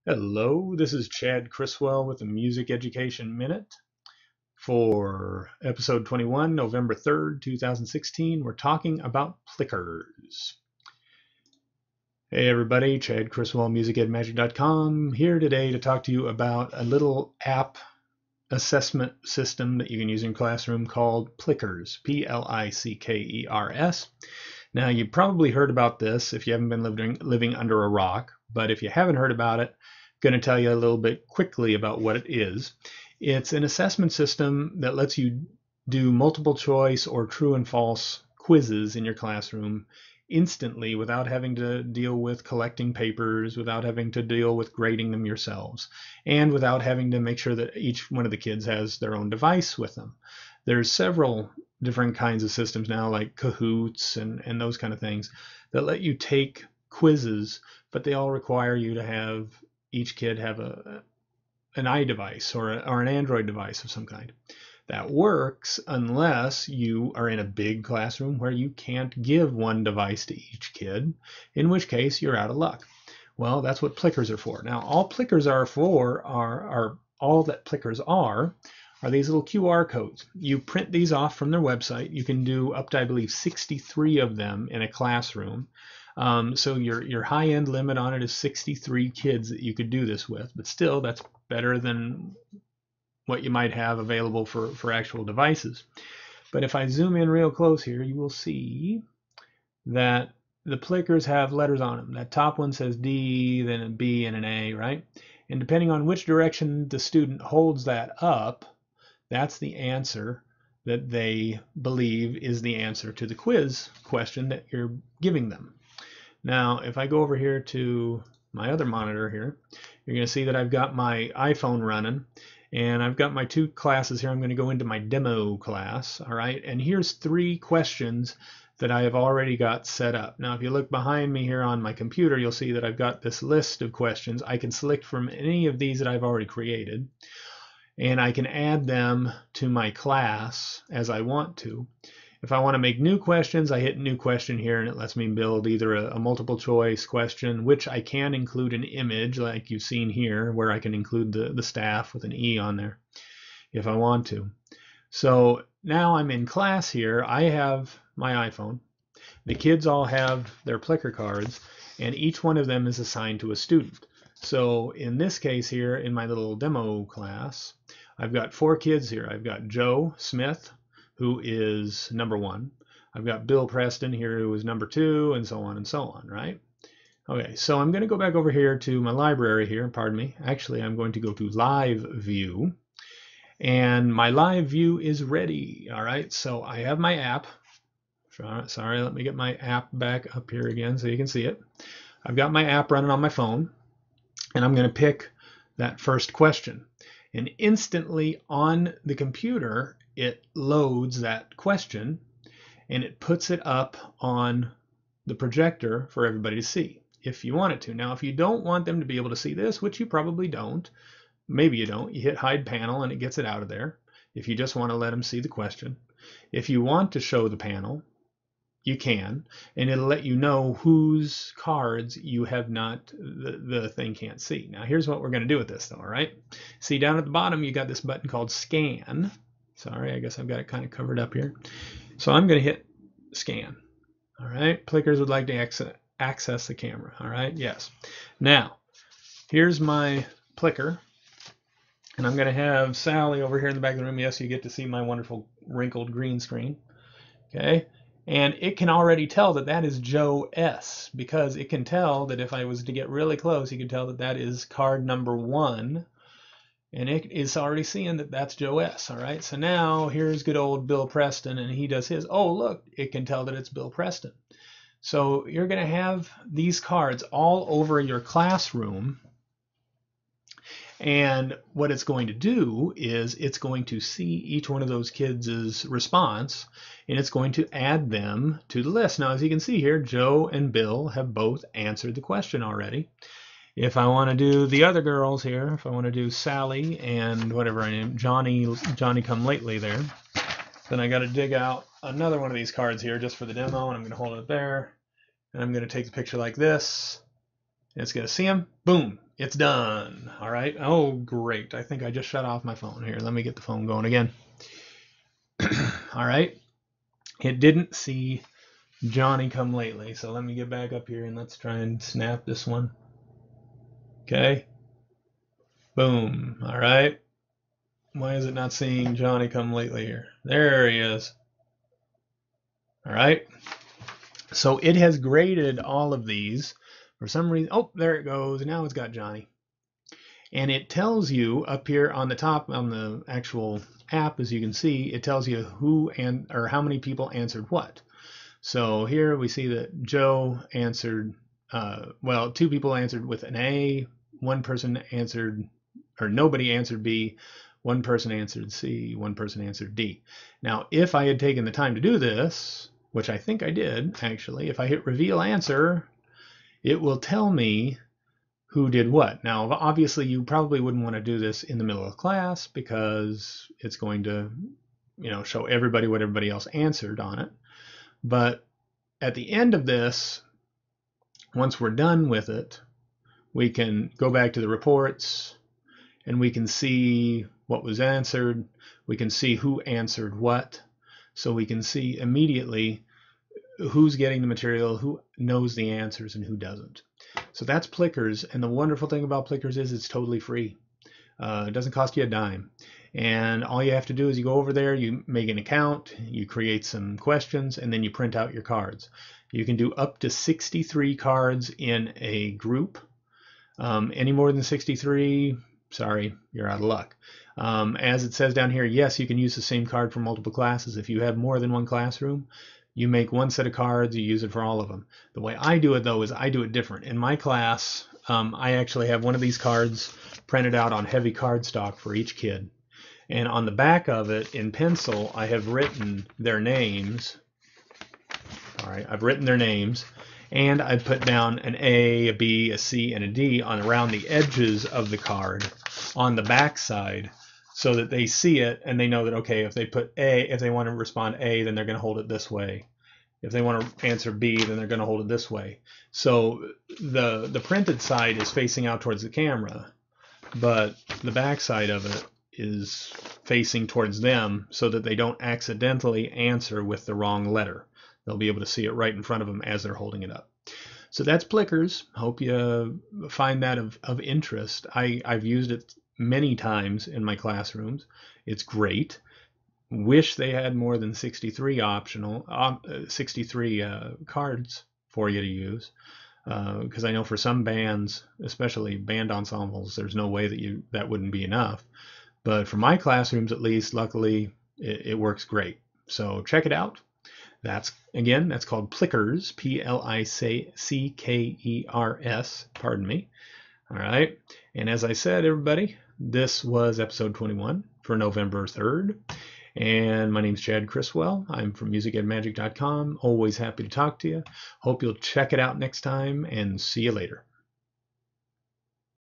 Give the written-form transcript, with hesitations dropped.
Hello, this is Chad Criswell with the Music Education Minute for episode 21, November 3rd, 2016. We're talking about Plickers. Hey everybody, Chad Criswell, musicedmagic.com, here today to talk to you about a little app assessment system that you can use in classroom called Plickers, P-L-I-C-K-E-R-S. Now, you've probably heard about this if you haven't been living under a rock, but if you haven't heard about it, I'm going to tell you a little bit quickly about what it is. It's an assessment system that lets you do multiple choice or true and false quizzes in your classroom instantly without having to deal with collecting papers, without having to deal with grading them yourselves, and without having to make sure that each one of the kids has their own device with them. There's several different kinds of systems now, like Kahoots and those kind of things, that let you take quizzes, but they all require you to have each kid have an iDevice or an Android device of some kind. That works unless you are in a big classroom where you can't give one device to each kid, in which case you're out of luck. Well, that's what Plickers are for. Now, all Plickers are for are all that Plickers are these little QR codes. You print these off from their website. You can do up to, I believe, 63 of them in a classroom. So your high-end limit on it is 63 kids that you could do this with, but still that's better than what you might have available for actual devices. But if I zoom in real close here, you will see that the Plickers have letters on them. That top one says D, then a B, and an A, right? And depending on which direction the student holds that up, that's the answer that they believe is the answer to the quiz question that you're giving them. Now, if I go over here to my other monitor here, you're going to see that I've got my iPhone running, and I've got my two classes here. I'm going to go into my demo class, all right? And here's 3 questions that I have already got set up. Now, if you look behind me here on my computer, you'll see that I've got this list of questions. I can select from any of these that I've already created, and I can add them to my class as I want to. If I want to make new questions, I hit new question here, and it lets me build either a multiple choice question, which I can include an image like you've seen here, where I can include the staff with an E on there if I want to. So now I'm in class here. I have my iPhone. The kids all have their Plicker cards, and each one of them is assigned to a student. So in this case here, in my little demo class, I've got 4 kids here. I've got Joe Smith, who is number 1. I've got Bill Preston here, who is number 2, and so on, right? Okay, so I'm going to go back over here to my library here, pardon me. Actually, I'm going to go to Live View, and my Live View is ready, all right? So I have my app. Sorry, let me get my app back up here again so you can see it. I've got my app running on my phone, and I'm going to pick that first question. And instantly on the computer, it loads that question, and it puts it up on the projector for everybody to see if you want it to. Now, if you don't want them to be able to see this, which you probably don't, maybe you don't, you hit hide panel and it gets it out of there if you just want to let them see the question. If you want to show the panel, you can, and it'll let you know whose cards you have not, the thing can't see. Now here's what we're going to do with this though, all right? See down at the bottom you got this button called scan. Sorry, I guess I've got it kind of covered up here. So I'm going to hit scan. All right, Plickers would like to access the camera. All right, yes. Now here's my Plicker, and I'm going to have Sally over here in the back of the room. Yes, you get to see my wonderful wrinkled green screen. Okay. And it can already tell that that is Joe S, because it can tell that if I was to get really close, you can tell that that is card number 1, and it is already seeing that that's Joe S. All right, so now here's good old Bill Preston, and he does his. Oh, look, it can tell that it's Bill Preston. So you're going to have these cards all over your classroom. And what it's going to do is it's going to see each one of those kids' response, and it's going to add them to the list. Now, as you can see here, Joe and Bill have both answered the question already. If I want to do the other girls here, if I want to do Sally and whatever I name, Johnny come lately there, then I got to dig out another one of these cards here just for the demo, and I'm going to hold it there, and I'm going to take the picture like this. It's going to see them. Boom. It's done. All right. Oh, great. I think I just shut off my phone here. Let me get the phone going again. All right. It didn't see Johnny come lately. So let me get back up here and let's try and snap this one. Okay. Boom. All right. Why is it not seeing Johnny come lately here? There he is. All right. So it has graded all of these for some reason. Oh, there it goes. Now it's got Johnny. And it tells you up here on the top on the actual app, as you can see, it tells you who or how many people answered what. So here we see that Joe answered, well, 2 people answered with an A, 1 person answered, or nobody answered B, 1 person answered C, 1 person answered D. Now, if I had taken the time to do this, which I think I did actually, if I hit reveal answer, it will tell me who did what. Now, obviously, you probably wouldn't want to do this in the middle of class because it's going to, show everybody what everybody else answered on it. But at the end of this, once we're done with it, we can go back to the reports and we can see what was answered. We can see who answered what. So we can see immediately who's getting the material, who knows the answers, and who doesn't. So that's Plickers, and the wonderful thing about Plickers is it's totally free. It doesn't cost you a dime. And all you have to do is you go over there, you make an account, you create some questions, and then you print out your cards. You can do up to 63 cards in a group. Any more than 63, sorry, you're out of luck. As it says down here, yes, you can use the same card for multiple classes. If you have more than one classroom, you make one set of cards, you use it for all of them. The way I do it, though, is I do it different. In my class, I actually have one of these cards printed out on heavy cardstock for each kid. And on the back of it, in pencil, I have written their names. All right, I've written their names. And I put down an A, a B, a C, and a D on around the edges of the card on the back side, so that they see it and they know that, okay, if they put A, if they want to respond A, then they're going to hold it this way. If they want to answer B, then they're going to hold it this way. So the printed side is facing out towards the camera, but the back side of it is facing towards them so that they don't accidentally answer with the wrong letter. They'll be able to see it right in front of them as they're holding it up. So that's Plickers. Hope you find that of interest. I've used it many times in my classrooms. It's great. Wish they had more than 63 cards for you to use, because I know for some bands, especially band ensembles, there's no way that wouldn't be enough. But for my classrooms, at least, luckily, it works great. So check it out. That's called Plickers, Plickers, pardon me. All right. And as I said, everybody, this was episode 21 for November 3rd. And my name's Chad Criswell. I'm from musicandmagic.com. Always happy to talk to you. Hope you'll check it out next time, and see you later.